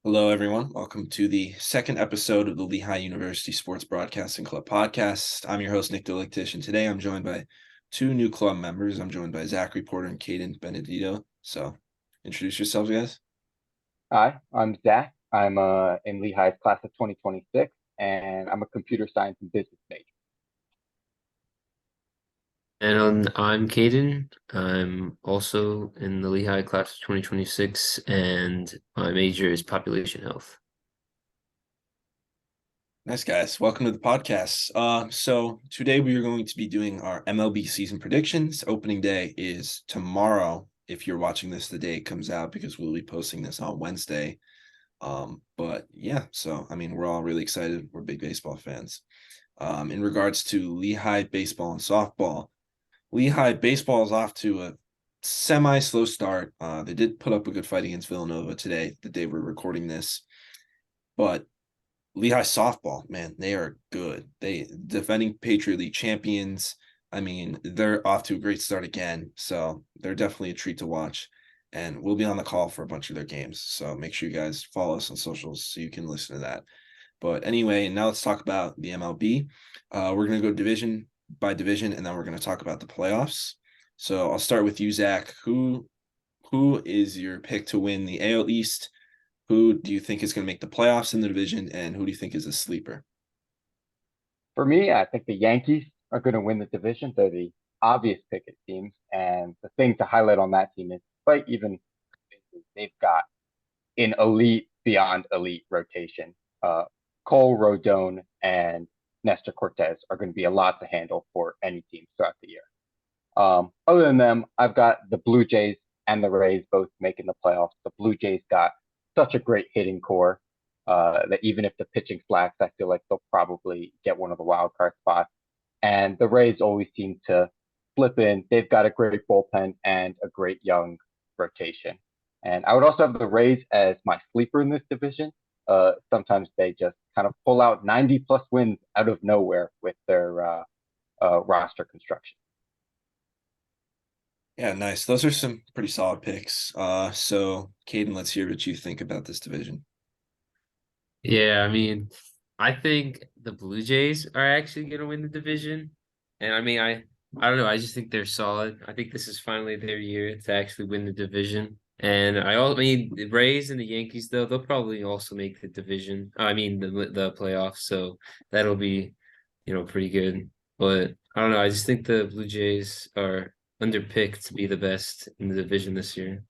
Hello, everyone. Welcome to the second episode of the Lehigh University Sports Broadcasting Club podcast. I'm your host, Nick Deligtisch, and today I'm joined by two new club members. I'm joined by Zachary Porter and Caden Benedetto. So, introduce yourselves, guys. Hi, I'm Zach. I'm in Lehigh's class of 2026, and I'm a computer science and business major. And I'm Caden. I'm also in the Lehigh class of 2026, and my major is population health. Nice, guys. Welcome to the podcast. So today we are going to be doing our MLB season predictions. Opening day is tomorrow. If you're watching this the day it comes out, because we'll be posting this on Wednesday. But yeah, so I mean, we're all really excited. We're big baseball fans. In regards to Lehigh baseball and softball, Lehigh baseball is off to a semi-slow start. They did put up a good fight against Villanova today, the day we're recording this. But Lehigh softball, man, they are good. They defending Patriot League champions. I mean, they're off to a great start again. So they're definitely a treat to watch. And we'll be on the call for a bunch of their games. So make sure you guys follow us on socials so you can listen to that. But anyway, now let's talk about the MLB. We're going to go division by division, and then we're going to talk about the playoffs. So I'll start with you, Zach. Who is your pick to win the AL East? Who do you think is going to make the playoffs in the division, and who do you think is a sleeper? For me, I think the Yankees are going to win the division. They're the obvious pick, it seems. And the thing to highlight on that team is, despite even they've got an elite beyond elite rotation. Cole, Rodon, and Nestor Cortez are going to be a lot to handle for any team throughout the year. Other than them, I've got the Blue Jays and the Rays both making the playoffs. The Blue Jays got such a great hitting core that even if the pitching slacks, I feel like they'll probably get one of the wild card spots. And the Rays always seem to slip in. They've got a great bullpen and a great young rotation. And I would also have the Rays as my sleeper in this division. Sometimes they just kind of pull out 90 plus wins out of nowhere with their roster construction. Yeah, nice. Those are some pretty solid picks. So Caden, let's hear what you think about this division. Yeah, I mean, I think the Blue Jays are actually going to win the division. And I don't know. I just think they're solid. I think this is finally their year to actually win the division. And I mean, the Rays and the Yankees, though, they'll probably also make the division. I mean, the playoffs. So that'll be, pretty good. But I don't know. I just think the Blue Jays are underpicked to be the best in the division this year.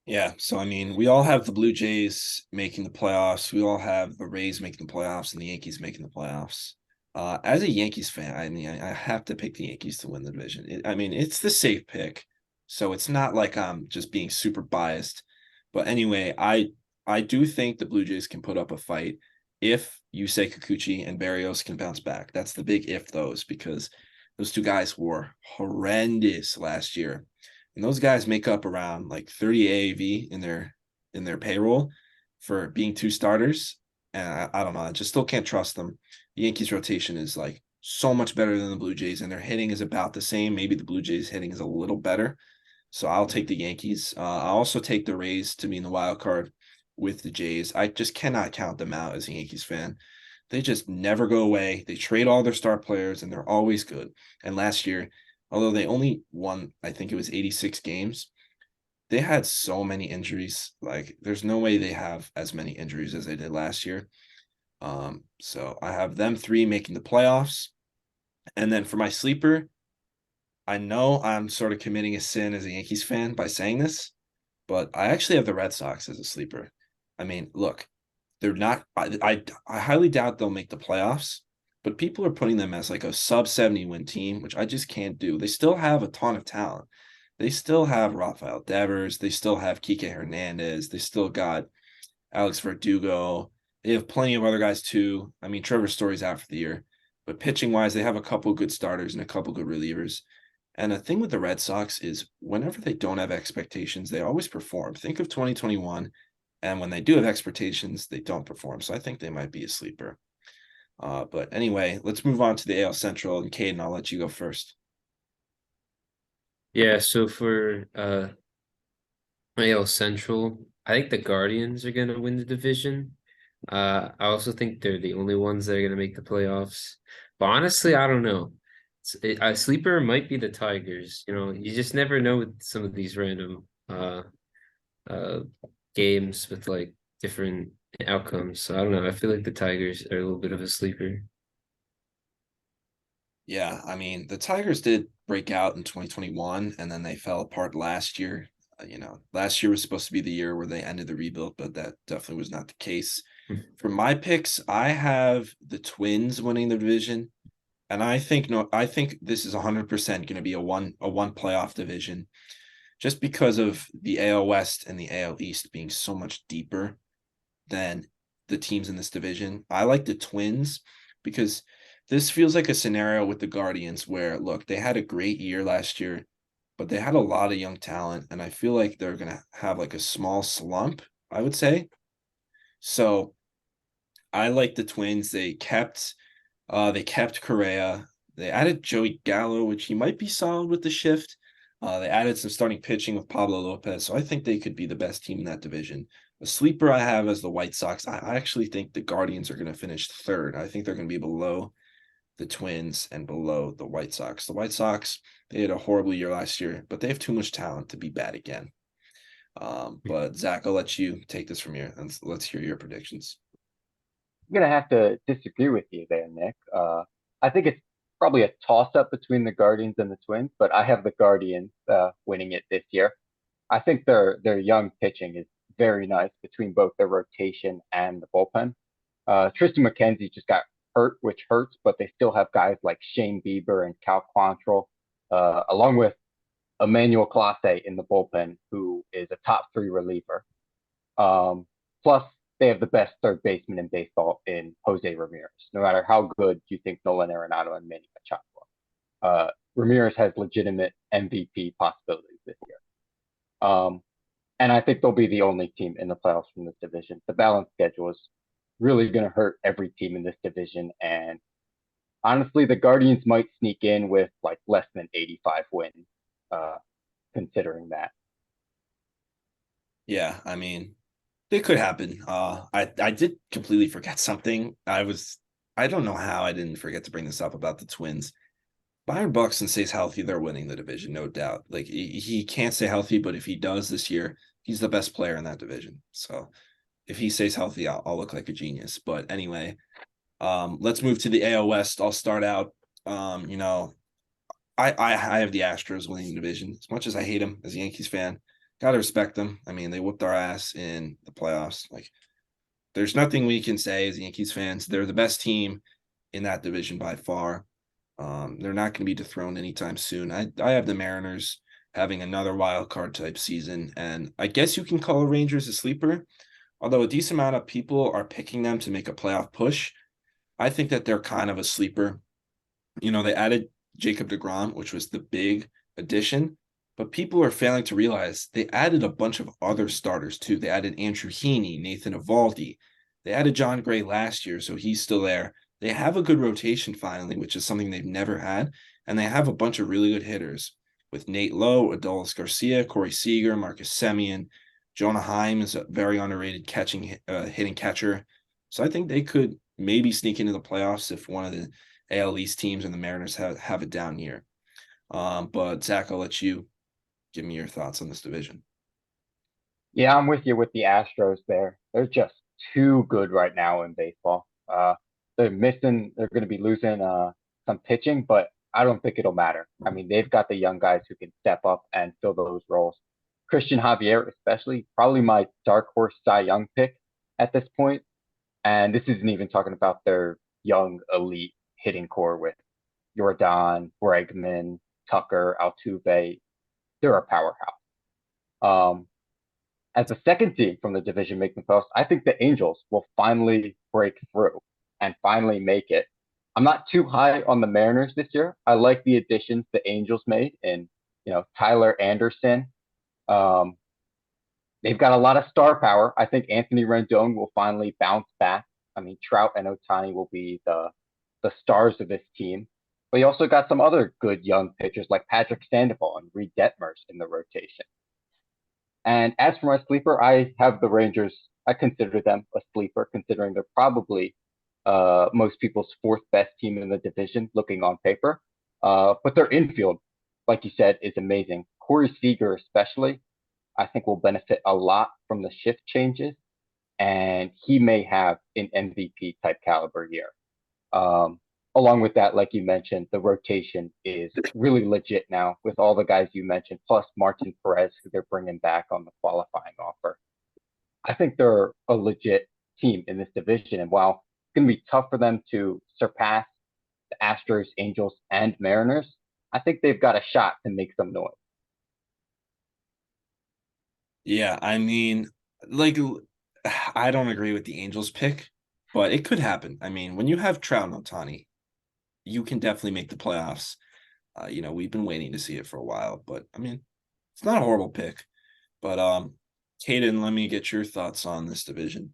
Yeah, so I mean, we all have the Blue Jays making the playoffs. We all have the Rays making the playoffs and the Yankees making the playoffs. As a Yankees fan, I mean, I have to pick the Yankees to win the division. I mean, it's the safe pick, so it's not like I'm just being super biased. But anyway, I do think the Blue Jays can put up a fight if Yusei Kikuchi and Barrios can bounce back. That's the big if those, because those two guys were horrendous last year. And those guys make up around like 30 AAV in their payroll for being two starters. And I don't know, I just still can't trust them. The Yankees rotation is like so much better than the Blue Jays, and their hitting is about the same. Maybe the Blue Jays hitting is a little better. So I'll take the Yankees. I'll also take the Rays to be in the wild card with the Jays. I just cannot count them out as a Yankees fan. They just never go away. They trade all their star players, and they're always good. And last year, although they only won, I think it was 86 games, they had so many injuries. Like, there's no way they have as many injuries as they did last year. So I have them three making the playoffs. And then for my sleeper, I know I'm sort of committing a sin as a Yankees fan by saying this, but I actually have the Red Sox as a sleeper. I mean, look, they're not, I highly doubt they'll make the playoffs, but people are putting them as like a sub 70 win team, which I just can't do. They still have a ton of talent. They still have Rafael Devers. They still have Kike Hernandez. They still got Alex Verdugo. They have plenty of other guys too. I mean, Trevor Story's out for the year, but pitching wise, they have a couple good starters and a couple good relievers. And the thing with the Red Sox is whenever they don't have expectations, they always perform. Think of 2021. And when they do have expectations, they don't perform. So I think they might be a sleeper. But anyway, let's move on to the AL Central. And Caden, I'll let you go first. Yeah, so for AL Central, I think the Guardians are gonna win the division. I also think they're the only ones that are gonna make the playoffs. But honestly, I don't know. A sleeper might be the Tigers. You know, you just never know with some of these random uh games with like different outcomes. So I don't know. I feel like the Tigers are a little bit of a sleeper. Yeah, I mean, the Tigers did break out in 2021 and then they fell apart last year. Last year was supposed to be the year where they ended the rebuild, but that definitely was not the case. For my picks, I have the Twins winning the division, and I think this is 100% going to be a one playoff division just because of the AL West and the AL East being so much deeper than the teams in this division. I like the Twins because this feels like a scenario with the Guardians where, look, they had a great year last year, but they had a lot of young talent, and I feel like they're going to have like a small slump, I would say. So I like the Twins. They kept Correa. They added Joey Gallo, which he might be solid with the shift. They added some starting pitching with Pablo Lopez, so I think they could be the best team in that division. A sleeper I have as the White Sox. I actually think the Guardians are going to finish third. I think they're going to be below the Twins and below the White Sox. The White Sox, they had a horrible year last year, but they have too much talent to be bad again. But Zach, I'll let you take this from here and let's hear your predictions. I'm gonna have to disagree with you there, Nick. I think it's probably a toss-up between the Guardians and the Twins, but I have the Guardians winning it this year. I think their young pitching is very nice between both their rotation and the bullpen. Tristan McKenzie just got hurt, which hurts, but they still have guys like Shane Bieber and Cal Quantrill, along with Emmanuel Clase in the bullpen, who is a top three reliever. Plus, they have the best third baseman in baseball in Jose Ramirez. No matter how good you think Nolan Arenado and Manny Machado Ramirez has legitimate MVP possibilities this year. And I think they'll be the only team in the playoffs from this division. The balanced schedule is really going to hurt every team in this division. And honestly, the Guardians might sneak in with like less than 85 wins, uh, considering that. Yeah, I mean, it could happen. I did completely forget something. I don't know how I didn't forget to bring this up about the Twins. Byron Buxton stays healthy, they're winning the division, no doubt. Like he can't stay healthy, but if he does this year, he's the best player in that division. So if he stays healthy, I'll look like a genius. But anyway, let's move to the AL West. I'll start out. Um, you know, I have the Astros winning the division. As much as I hate them as a Yankees fan, gotta respect them. I mean, they whooped our ass in the playoffs. Like, there's nothing we can say as Yankees fans. They're the best team in that division by far. They're not going to be dethroned anytime soon. I have the Mariners having another wild card type season, and I guess you can call the Rangers a sleeper. Although a decent amount of people are picking them to make a playoff push, I think that they're kind of a sleeper. They added Jacob DeGrom, which was the big addition, but people are failing to realize they added a bunch of other starters too. They added Andrew Heaney, Nathan Eovaldi. They added John Gray last year, so he's still there. They have a good rotation finally, which is something they've never had, and they have a bunch of really good hitters with Nate Lowe, Adolis Garcia, Corey Seager, Marcus Semien. Jonah Heim is a very underrated hitting catcher. So I think they could maybe sneak into the playoffs if one of the AL East teams and the Mariners have a down year. But Zach, I'll let you give me your thoughts on this division. Yeah, I'm with you with the Astros there. They're just too good right now in baseball. They're going to be losing some pitching, but I don't think it'll matter. I mean, they've got the young guys who can step up and fill those roles. Christian Javier, especially, probably my dark horse Cy Young pick at this point. And this isn't even talking about their young elite hitting core with Jordan, Bregman, Tucker, Altuve. They're a powerhouse. Um, as the second team from the division making the playoffs, I think the Angels will finally break through and finally make it. I'm not too high on the Mariners this year. I like the additions the Angels made and Tyler Anderson. Um, they've got a lot of star power. I think Anthony Rendon will finally bounce back. I mean, Trout and Otani will be the stars of this team. But you also got some other good young pitchers like Patrick Sandoval and Reed Detmers in the rotation. And as for my sleeper, I have the Rangers. I consider them a sleeper, considering they're probably most people's fourth best team in the division, looking on paper. But their infield, like you said, is amazing. Corey Seager, especially, I think will benefit a lot from the shift changes, and he may have an MVP type caliber year. Um, Along with that, like you mentioned, the rotation is really legit now with all the guys you mentioned, plus Martin Perez, who they're bringing back on the qualifying offer. I think they're a legit team in this division. And while it's going to be tough for them to surpass the Astros, Angels, and Mariners, I think they've got a shot to make some noise. Yeah, I mean, like, I don't agree with the Angels pick, but it could happen. I mean, when you have Trout and Ohtani, you can definitely make the playoffs. We've been waiting to see it for a while, but I mean, it's not a horrible pick. But Caden, let me get your thoughts on this division.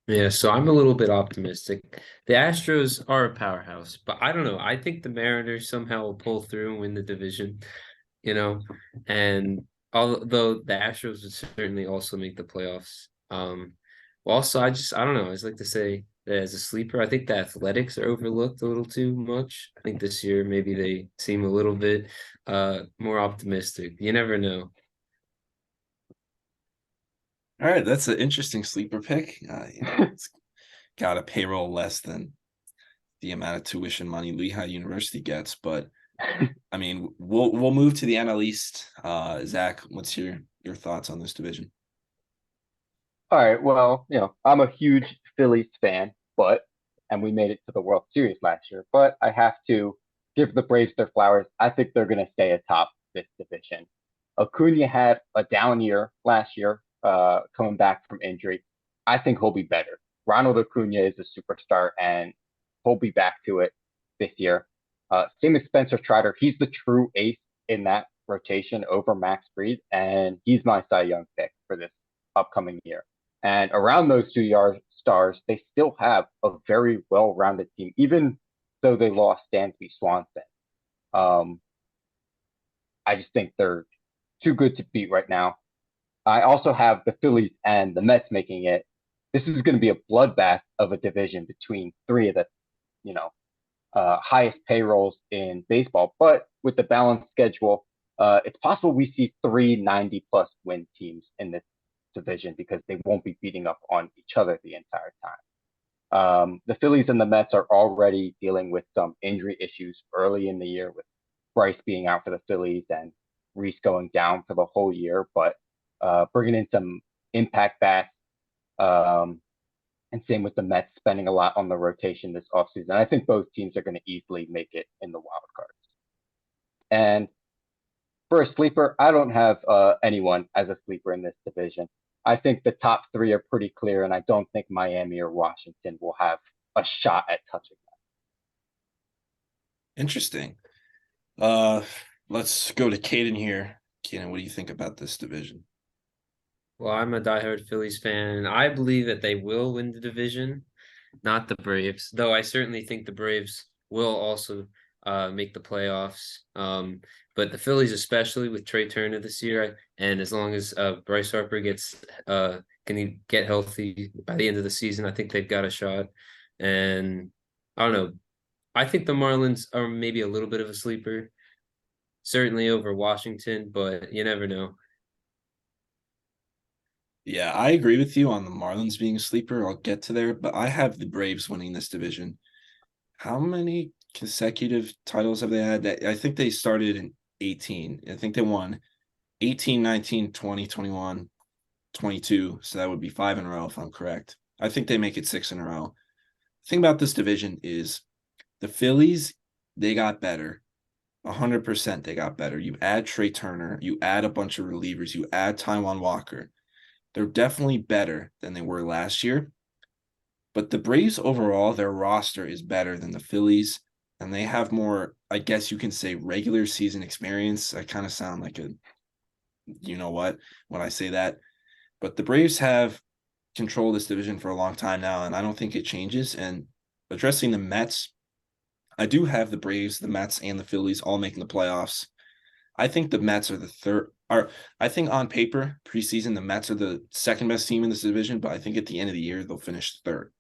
Yeah, so I'm a little bit optimistic. The Astros are a powerhouse, but I don't know. I think the Mariners somehow will pull through and win the division, you know, and although the Astros would certainly also make the playoffs. Also, I don't know. I just like to say that as a sleeper, I think the Athletics are overlooked a little too much. I think this year maybe they seem a little bit more optimistic. You never know. All right, that's an interesting sleeper pick. It's got a payroll less than the amount of tuition money Lehigh University gets, but I mean, we'll move to the NL East. Zach, what's your thoughts on this division? All right. Well, I'm a huge Phillies fan, and we made it to the World Series last year, but I have to give the Braves their flowers. I think they're going to stay atop this division. Acuna had a down year last year, coming back from injury. I think he'll be better. Ronald Acuna is a superstar, and he'll be back to it this year. Same as Spencer Strider. He's the true ace in that rotation over Max Fried, and he's my Cy Young pick for this upcoming year. And around those stars, they still have a very well-rounded team, even though they lost Dansby Swanson. Um, I just think they're too good to beat right now. I also have the Phillies and the Mets making it. This is going to be a bloodbath of a division between three of the, you know, highest payrolls in baseball. But with the balanced schedule, it's possible we see 390+ win teams in this division because they won't be beating up on each other the entire time. The Phillies and the Mets are already dealing with some injury issues early in the year, with Bryce being out for the Phillies and Reese going down for the whole year, but bringing in some impact bats. And same with the Mets spending a lot on the rotation this offseason. I think both teams are going to easily make it in the wild cards. And for a sleeper, I don't have anyone as a sleeper in this division. I think the top three are pretty clear, and I don't think Miami or Washington will have a shot at touching Interesting. Uh, let's go to Caden here. Caden, what do you think about this division? Well, I'm a diehard Phillies fan, and I believe that they will win the division, not the Braves, though I certainly think the Braves will also make the playoffs. But the Phillies, especially with Trey Turner this year, and as long as Bryce Harper gets can he get healthy by the end of the season, I think they've got a shot. And I don't know. I think the Marlins are maybe a little bit of a sleeper, certainly over Washington, but you never know. Yeah, I agree with you on the Marlins being a sleeper. I'll get to there, but I have the Braves winning this division. How many consecutive titles have they had? I think they started in 18. I think they won 18, 19, 20, 21, 22. So that would be 5 in a row if I'm correct. I think they make it 6 in a row. The thing about this division is the Phillies, they got better. 100% they got better. You add Trey Turner, you add a bunch of relievers, you add Taiwan Walker. They're definitely better than they were last year. But the Braves overall, their roster is better than the Phillies, and they have more, I guess you can say, regular season experience. I kind of sound like a, you know what, when I say that. But the Braves have controlled this division for a long time now, and I don't think it changes. And addressing the Mets, I do have the Braves, the Mets, and the Phillies all making the playoffs. I think the Mets are the third. are, I think on paper, preseason, the Mets are the second best team in this division, but I think at the end of the year, they'll finish third.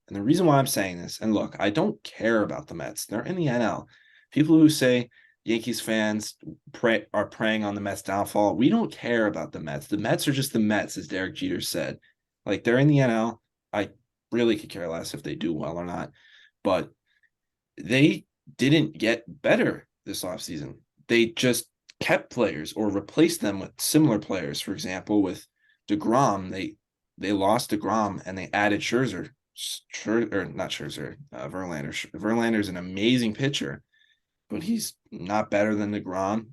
And the reason why I'm saying this, and look, I don't care about the Mets. They're in the NL. People who say Yankees fans are preying on the Mets' downfall, we don't care about the Mets. The Mets are just the Mets, as Derek Jeter said. Like, they're in the NL. I really could care less if they do well or not. But they didn't get better this offseason. They just kept players or replaced them with similar players. For example, with DeGrom, they lost DeGrom and they added Scherzer. Or not Scherzer, Verlander. Verlander's an amazing pitcher, but he's not better than DeGrom.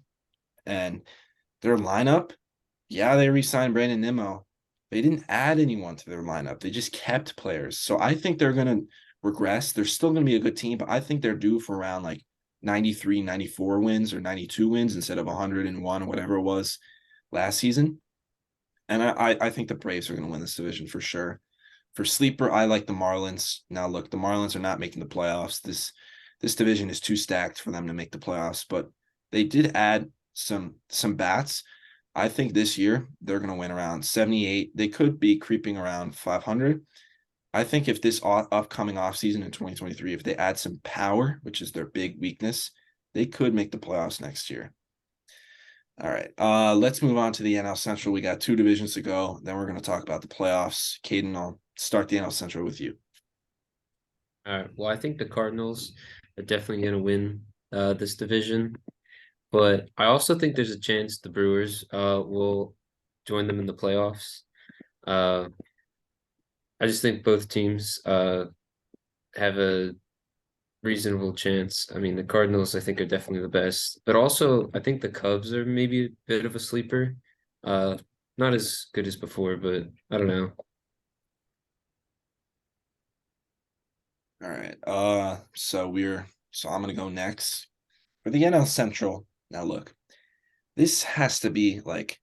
And their lineup, yeah, they re-signed Brandon Nimmo. They didn't add anyone to their lineup. They just kept players. So I think they're going to regress. They're still going to be a good team, but I think they're due for around like 93, 94 wins or 92 wins instead of 101 or whatever it was last season. And I think the Braves are going to win this division for sure. For sleeper, I like the Marlins. Now, look, the Marlins are not making the playoffs. This division is too stacked for them to make the playoffs, but they did add some bats. I think this year they're going to win around 78. They could be creeping around 500. I think if this upcoming offseason in 2023, if they add some power, which is their big weakness, they could make the playoffs next year. All right. Let's move on to the NL Central. We got 2 divisions to go. Then we're going to talk about the playoffs. Caden, I'll start the NL Central with you. All right. Well, I think the Cardinals are definitely going to win this division, but I also think there's a chance the Brewers will join them in the playoffs. I just think both teams have a reasonable chance. I mean, the Cardinals, I think, are definitely the best, but also I think the Cubs are maybe a bit of a sleeper. Not as good as before, but I don't know. All right. So I'm gonna go next for the NL Central. Now look, this has to be like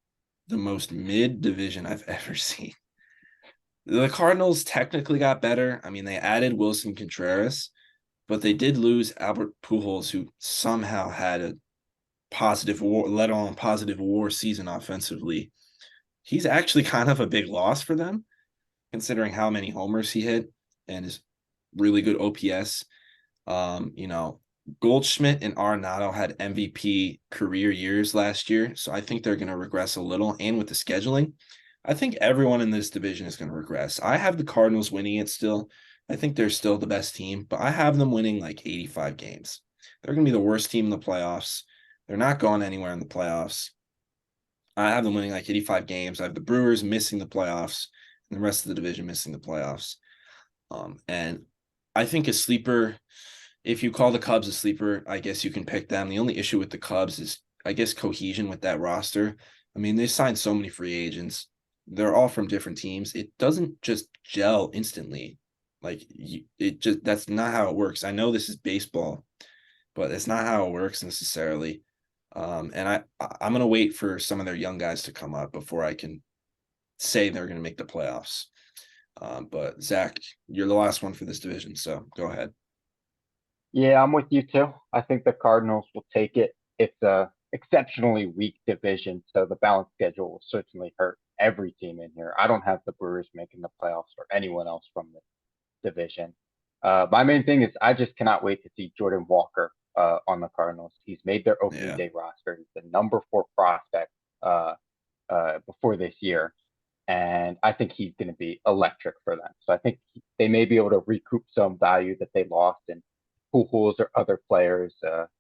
the most mid division I've ever seen. The Cardinals technically got better. I mean, they added Wilson Contreras, but they did lose Albert Pujols, who somehow had a positive WAR, let alone positive WAR season offensively. He's actually kind of a big loss for them, considering how many homers he hit and his really good OPS. You know, Goldschmidt and Arenado had MVP career years last year, so I think they're going to regress a little. And with the scheduling, I think everyone in this division is going to regress. I have the Cardinals winning it still. I think they're still the best team, but I have them winning like 85 games. They're going to be the worst team in the playoffs. They're not going anywhere in the playoffs. I have them winning like 85 games. I have the Brewers missing the playoffs and the rest of the division missing the playoffs. And I think a sleeper, if you call the Cubs a sleeper, I guess you can pick them. The only issue with the Cubs is, I guess, cohesion with that roster. I mean, they signed so many free agents. They're all from different teams. It doesn't just gel instantly. Like, that's not how it works. I know this is baseball, but it's not how it works necessarily. And I'm gonna wait for some of their young guys to come up before I can say they're gonna make the playoffs. But Zach, you're the last one for this division, so go ahead. Yeah, I'm with you too. I think the Cardinals will take it. It's a exceptionally weak division, so the balanced schedule will certainly hurt every team in here. I don't have the Brewers making the playoffs or anyone else from the division. My main thing is I just cannot wait to see Jordan Walker on the Cardinals. He's made their opening day roster. He's the number 4 prospect before this year. And I think he's going to be electric for them. So I think they may be able to recoup some value that they lost in Pujols or other players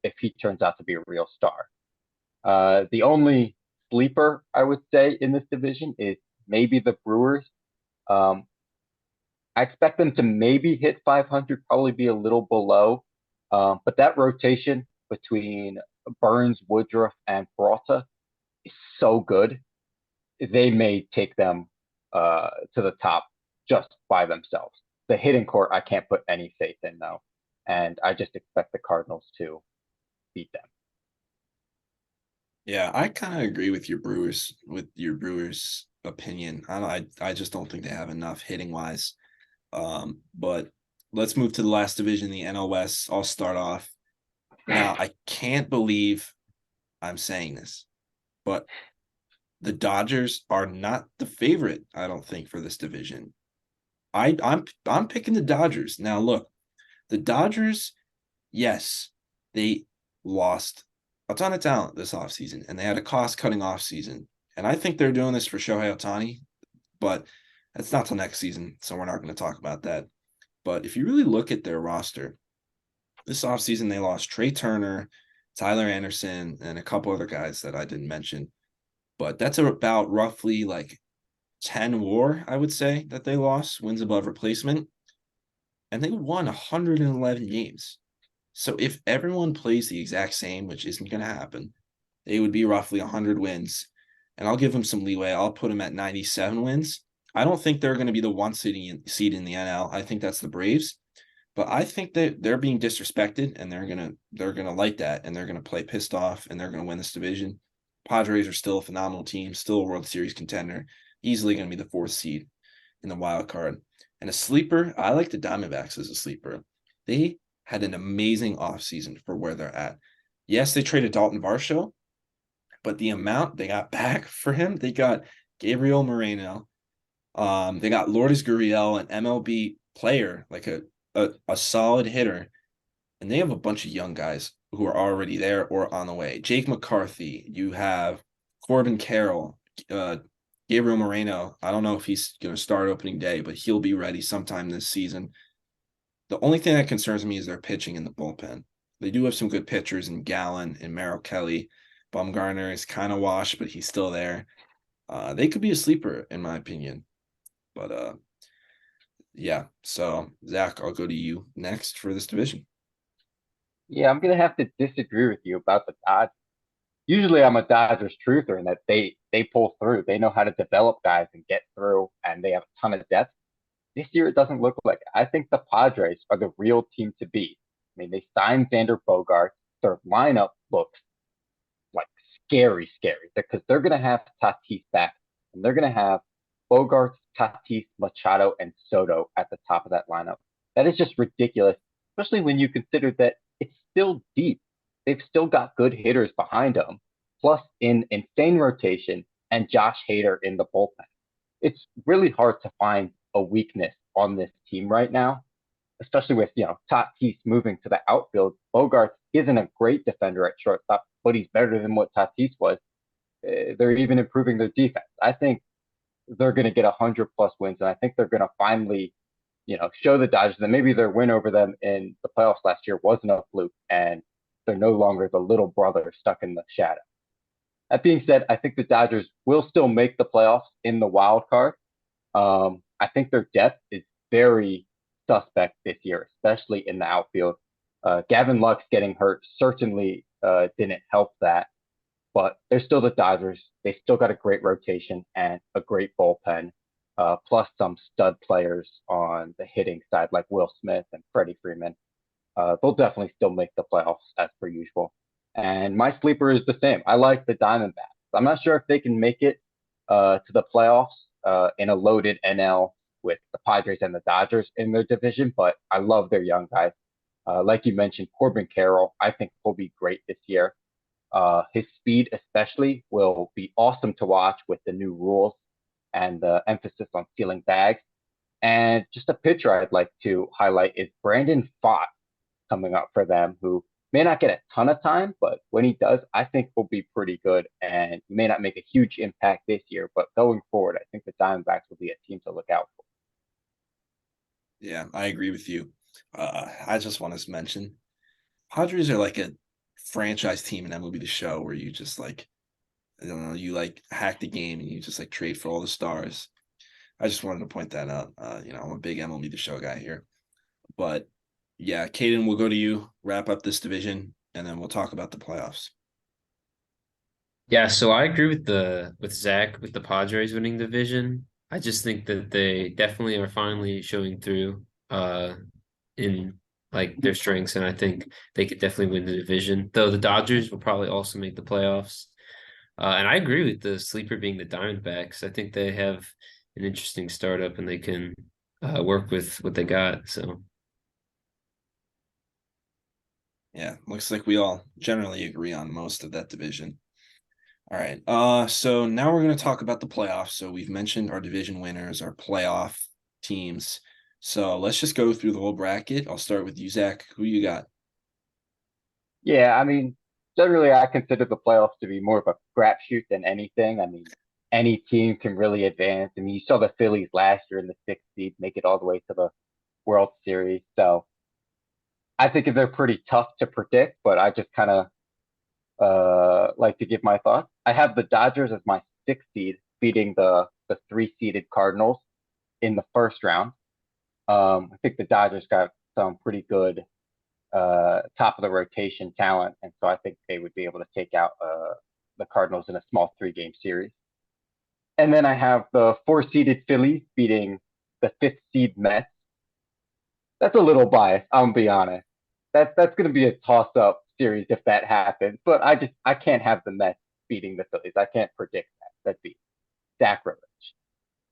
if he turns out to be a real star. The only sleeper I would say in this division is maybe the Brewers. I expect them to maybe hit 500, probably be a little below. But that rotation between Burns, Woodruff, and Peralta is so good. They may take them to the top just by themselves. The hitting court, I can't put any faith in though, and I just expect the Cardinals to beat them. Yeah, I kind of agree with your Brewers opinion. I just don't think they have enough hitting wise. But let's move to the last division, the NL West. I'll start off. Now, I can't believe I'm saying this, but the Dodgers are not the favorite, I don't think, for this division. I'm picking the Dodgers. Now look, the Dodgers, yes, they lost a ton of talent this offseason, and they had a cost-cutting offseason. And I think they're doing this for Shohei Ohtani, but that's not till next season, so we're not going to talk about that. But if you really look at their roster, this offseason they lost Trey Turner, Tyler Anderson, and a couple other guys that I didn't mention. But that's about roughly like 10 WAR, I would say, that they lost, wins above replacement. And they won 111 games. So if everyone plays the exact same, which isn't going to happen, they would be roughly 100 wins. And I'll give them some leeway. I'll put them at 97 wins. I don't think they're going to be the one seed in the NL. I think that's the Braves. But I think that they're being disrespected, and they're gonna like that, and they're gonna play pissed off, and they're gonna win this division. Padres are still a phenomenal team, still a World Series contender, easily gonna be the 4th seed in the wild card. And a sleeper, I like the Diamondbacks as a sleeper. They had an amazing offseason for where they're at. Yes, they traded Dalton Varsho, but the amount they got back for him, they got Gabriel Moreno, they got Lourdes Gurriel, an MLB player, like a solid hitter, and they have a bunch of young guys who are already there or on the way. Jake McCarthy, you have Corbin Carroll, Gabriel Moreno. I don't know if he's going to start opening day, but he'll be ready sometime this season. The only thing that concerns me is their pitching in the bullpen. They do have some good pitchers in Gallen and Merrill Kelly. Bumgarner is kind of washed, but he's still there. They could be a sleeper, in my opinion. But yeah, so Zach, I'll go to you next for this division. Yeah, I'm gonna have to disagree with you about the Dodgers. Usually I'm a Dodgers truther in that they pull through. They know how to develop guys and get through, and they have a ton of depth. This year it doesn't look like it. I think the Padres are the real team to beat. I mean, they signed Xander Bogaerts. Their lineup looks like scary because they're gonna have Tatis back, and they're gonna have Bogaerts, Tatis, Machado, and Soto at the top of that lineup. That is just ridiculous, especially when you consider that it's still deep. They've still got good hitters behind them, plus in insane rotation and Josh Hader in the bullpen. It's really hard to find a weakness on this team right now, especially with Tatis moving to the outfield. Bogaerts isn't a great defender at shortstop, but he's better than what Tatis was. They're even improving their defense. I think they're going to get 100+ wins, and I think they're going to finally, show the Dodgers that maybe their win over them in the playoffs last year wasn't a fluke, and they're no longer the little brother stuck in the shadow. That being said, I think the Dodgers will still make the playoffs in the wild card. I think their depth is very suspect this year, especially in the outfield. Gavin Lux getting hurt certainly didn't help that, but they're still the Dodgers. They still got a great rotation and a great bullpen, plus some stud players on the hitting side like Will Smith and Freddie Freeman. They'll definitely still make the playoffs as per usual. And my sleeper is the same. I like the Diamondbacks. I'm not sure if they can make it to the playoffs in a loaded NL with the Padres and the Dodgers in their division, but I love their young guys. Like you mentioned, Corbin Carroll, I think will be great this year. His speed, especially, will be awesome to watch with the new rules and the emphasis on stealing bags. And just a pitcher I'd like to highlight is Brandon Pfaadt coming up for them, who may not get a ton of time, but when he does, I think will be pretty good. And he may not make a huge impact this year, but going forward, I think the Diamondbacks will be a team to look out for. Yeah, I agree with you. I just want to mention Padres are like a franchise team in MLB The Show where you just like, I don't know, you like hack the game and you just like trade for all the stars. I just wanted to point that out. I'm a big MLB The Show guy here. But yeah, Caden, we'll go to you, wrap up this division, and then we'll talk about the playoffs. Yeah, so I agree with Zach with the Padres winning division. I just think that they definitely are finally showing through in like their strengths, and I think they could definitely win the division. Though the Dodgers will probably also make the playoffs. And I agree with the sleeper being the Diamondbacks. I think they have an interesting startup and they can work with what they got. So Yeah, looks like we all generally agree on most of that division. All right. So now we're going to talk about the playoffs. So we've mentioned our division winners, our playoff teams. So let's just go through the whole bracket. I'll start with you, Zach. Who you got? Yeah, I mean, generally I consider the playoffs to be more of a crapshoot than anything. I mean, any team can really advance. I mean, you saw the Phillies last year in the sixth seed make it all the way to the World Series. So I think they're pretty tough to predict, but I just kind of like to give my thoughts. I have the Dodgers as my sixth seed, beating the three seeded Cardinals in the first round. I think the Dodgers got some pretty good top of the rotation talent, and so I think they would be able to take out the Cardinals in a small 3-game series. And then I have the four-seeded Phillies beating the fifth seed Mets. That's a little biased, I'm gonna be honest. That's gonna be a toss-up series if that happens, but I can't have the Mets beating the Phillies. I can't predict that. That'd be sacrilege.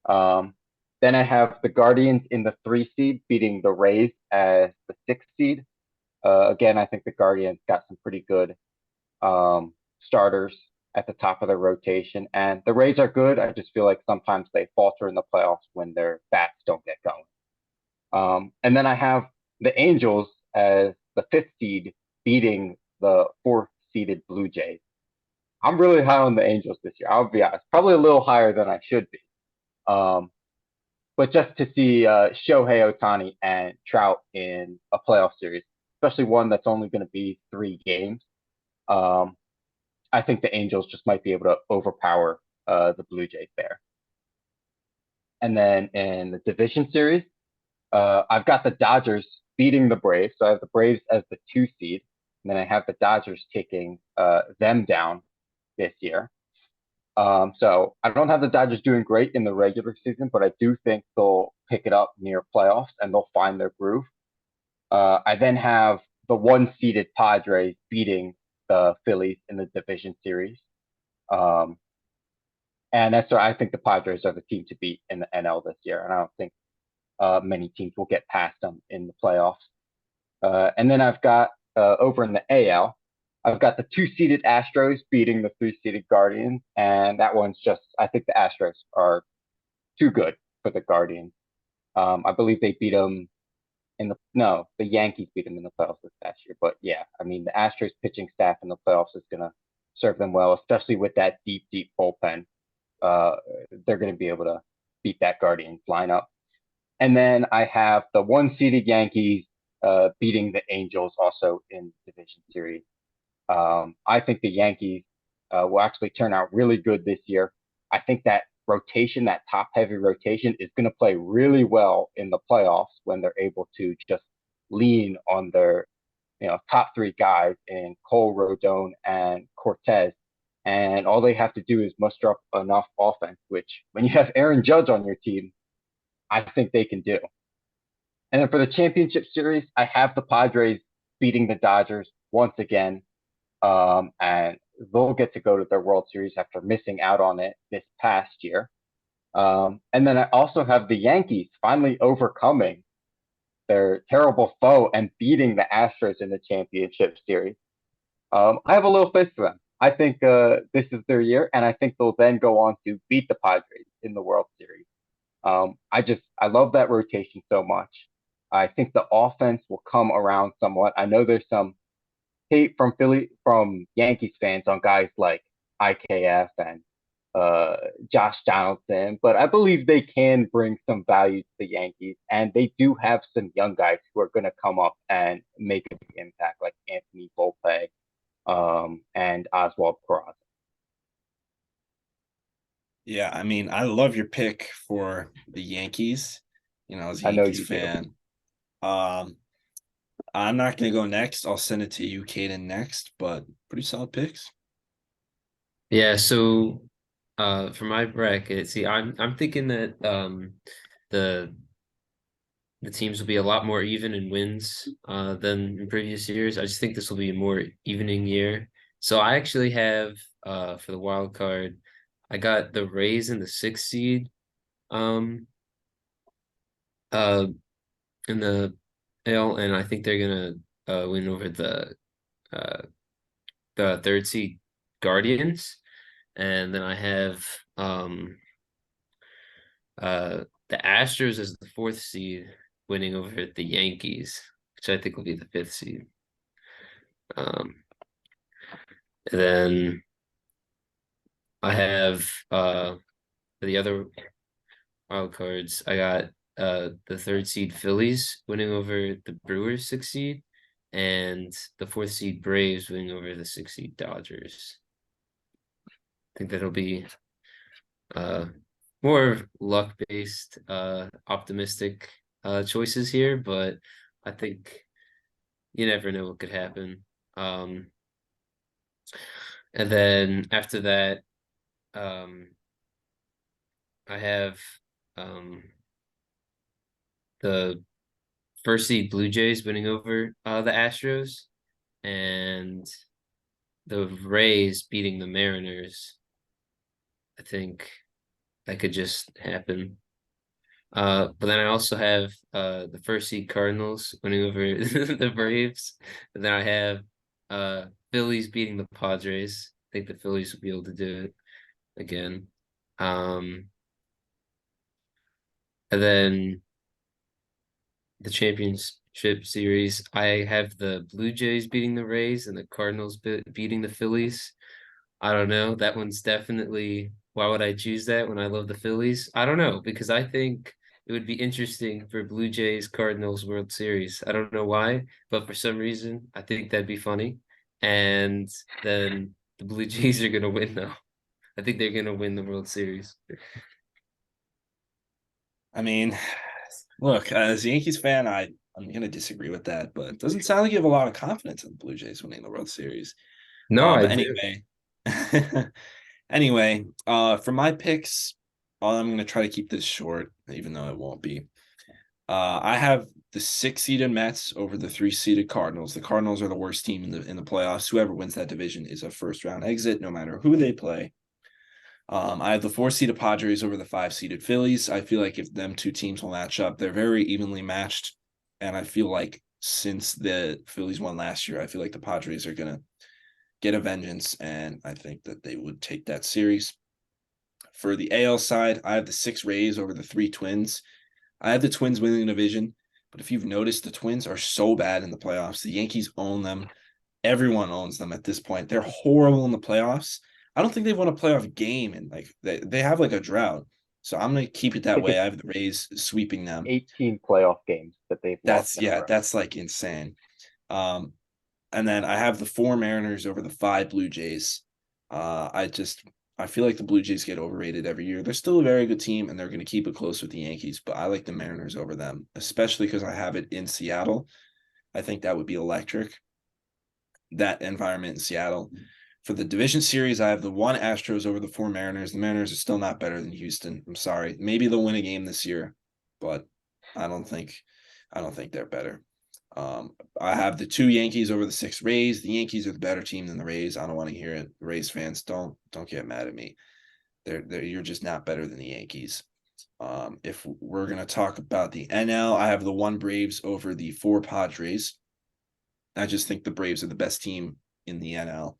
Um, then I have the Guardians in the 3 seed beating the Rays as the 6th seed. Again, I think the Guardians got some pretty good starters at the top of their rotation, and the Rays are good. I just feel like sometimes they falter in the playoffs when their bats don't get going. And then I have the Angels as the 5th seed beating the 4th seeded Blue Jays. I'm really high on the Angels this year. I'll be honest, probably a little higher than I should be. Um, but just to see Shohei Ohtani and Trout in a playoff series, especially one that's only going to be 3 games, um, I think the Angels just might be able to overpower the Blue Jays there. And then in the division series, I've got the Dodgers beating the Braves. So I have the Braves as the 2 seed. And then I have the Dodgers taking them down this year. So I don't have the Dodgers doing great in the regular season, but I do think they'll pick it up near playoffs and they'll find their groove. I then have the 1-seeded Padres beating the Phillies in the division series. Um, and that's why I think the Padres are the team to beat in the NL this year. And I don't think many teams will get past them in the playoffs. And then I've got over in the AL, I've got the 2-seeded Astros beating the 3-seeded Guardians, and that one's just I think the Astros are too good for the Guardians. I believe they beat them in the Yankees beat them in the playoffs this past year. But yeah, I mean the Astros pitching staff in the playoffs is gonna serve them well, especially with that deep bullpen. Uh, they're gonna be able to beat that Guardians lineup. And then I have the 1-seeded Yankees beating the Angels also in division series. I think the Yankees will actually turn out really good this year. I think that rotation, that top heavy rotation, is going to play really well in the playoffs when they're able to just lean on their top 3 guys in Cole, Rodon, and Cortez. And all they have to do is muster up enough offense, which when you have Aaron Judge on your team, I think they can do. And then for the championship series, I have the Padres beating the Dodgers once again. And they'll get to go to their World Series after missing out on it this past year. And then I also have the Yankees finally overcoming their terrible foe and beating the Astros in the championship series. I have a little faith for them. I think this is their year, and I think they'll then go on to beat the Padres in the World Series. I love that rotation so much. I think the offense will come around somewhat. I know there's some hate from Yankees fans on guys like IKF and Josh Donaldson, but I believe they can bring some value to the Yankees, and they do have some young guys who are going to come up and make a big impact, like Anthony Volpe and Oswald Peraza. Yeah, I mean, I love your pick for the Yankees. As a I know Yankees you do. fan. Um, I'm not gonna go next. I'll send it to you, Caden, next, but pretty solid picks. Yeah, so for my bracket, see, I'm thinking that the the teams will be a lot more even in wins than in previous years. I just think this will be a more evening year. So I actually have for the wild card, I got the Rays in the 6th seed um uh in the L, and I think they're gonna win over uh the 3rd seed Guardians. And then I have the Astros as the fourth seed, winning over the Yankees, which I think will be the fifth seed. Um, and then I have the other wild cards. I got the third seed Phillies winning over the Brewers sixth seed, and the fourth seed Braves winning over the sixth seed Dodgers. I think that'll be uh more luck based, optimistic choices here, but I think you never know what could happen. Um, and then after that, um, I have um the first seed Blue Jays winning over the Astros, and the Rays beating the Mariners. I think that could just happen. But then I also have the first seed Cardinals winning over the Braves. And then I have Phillies beating the Padres. I think the Phillies will be able to do it again. Um, and then the championship series, I have the Blue Jays beating the Rays and the Cardinals beating the Phillies. I don't know. That one's definitely, why would I choose that when I love the Phillies? I don't know, because I think it would be interesting for Blue Jays Cardinals World Series. I don't know why, but for some reason I think that'd be funny. And then the Blue Jays are gonna win though. I think they're gonna win the World Series. I mean, look, as a Yankees fan, I'm going to disagree with that, but it doesn't sound like you have a lot of confidence in the Blue Jays winning the World Series. No, I But do. anyway, for my picks, I'm going to try to keep this short, even though it won't be. I have the 6-seeded Mets over the 3-seeded Cardinals. The Cardinals are the worst team in the playoffs. Whoever wins that division is a first round exit, no matter who they play. I have the 4-seeded Padres over the 5-seeded Phillies. I feel like if them two teams will match up, they're very evenly matched. And I feel like since the Phillies won last year, I feel like the Padres are going to get a vengeance. And I think that they would take that series. For the AL side, I have the 6 Rays over the 3 Twins. I have the Twins winning the division. But if you've noticed, the Twins are so bad in the playoffs. The Yankees own them. Everyone owns them at this point. They're horrible in the playoffs. I don't think they've won a playoff game, and like they have like a drought. So I'm gonna keep it I that think way. it's I have the Rays sweeping them. 18 playoff games that they've lost That's in a yeah, row. that's like insane. Um, and then I have the 4 Mariners over the 5 Blue Jays. I feel like the Blue Jays get overrated every year. They're still a very good team, and they're going to keep it close with the Yankees. But I like the Mariners over them, especially because I have it in Seattle. I think that would be electric. That environment in Seattle. For the division series, I have the 1 Astros over the 4 Mariners. The Mariners are still not better than Houston. I'm sorry. Maybe they'll win a game this year, but I don't think they're better. I have the 2 Yankees over the 6 Rays. The Yankees are the better team than the Rays. I don't want to hear it. Rays fans, don't get mad at me. You're just not better than the Yankees. If we're gonna talk about the NL, I have the 1 Braves over the 4 Padres. I just think the Braves are the best team in the NL.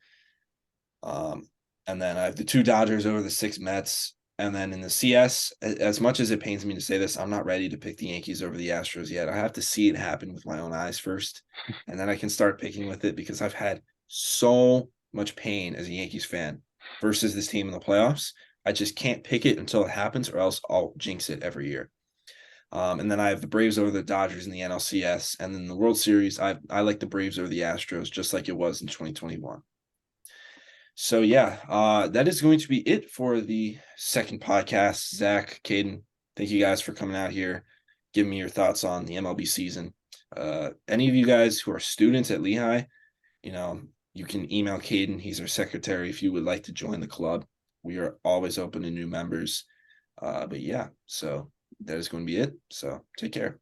And then I have the 2 Dodgers over the 6 Mets. And then in the CS, as much as it pains me to say this, I'm not ready to pick the Yankees over the Astros yet. I have to see it happen with my own eyes first. And then I can start picking with it because I've had so much pain as a Yankees fan versus this team in the playoffs. I just can't pick it until it happens, or else I'll jinx it every year. And then I have the Braves over the Dodgers in the NLCS. And then the World Series, I like the Braves over the Astros, just like it was in 2021. So yeah, that is going to be it for the second podcast. Zach, Caden, thank you guys for coming out here, giving me your thoughts on the MLB season. Any of you guys who are students at Lehigh, you can email Caden. He's our secretary if you would like to join the club. We are always open to new members. But yeah, so that is going to be it. So take care.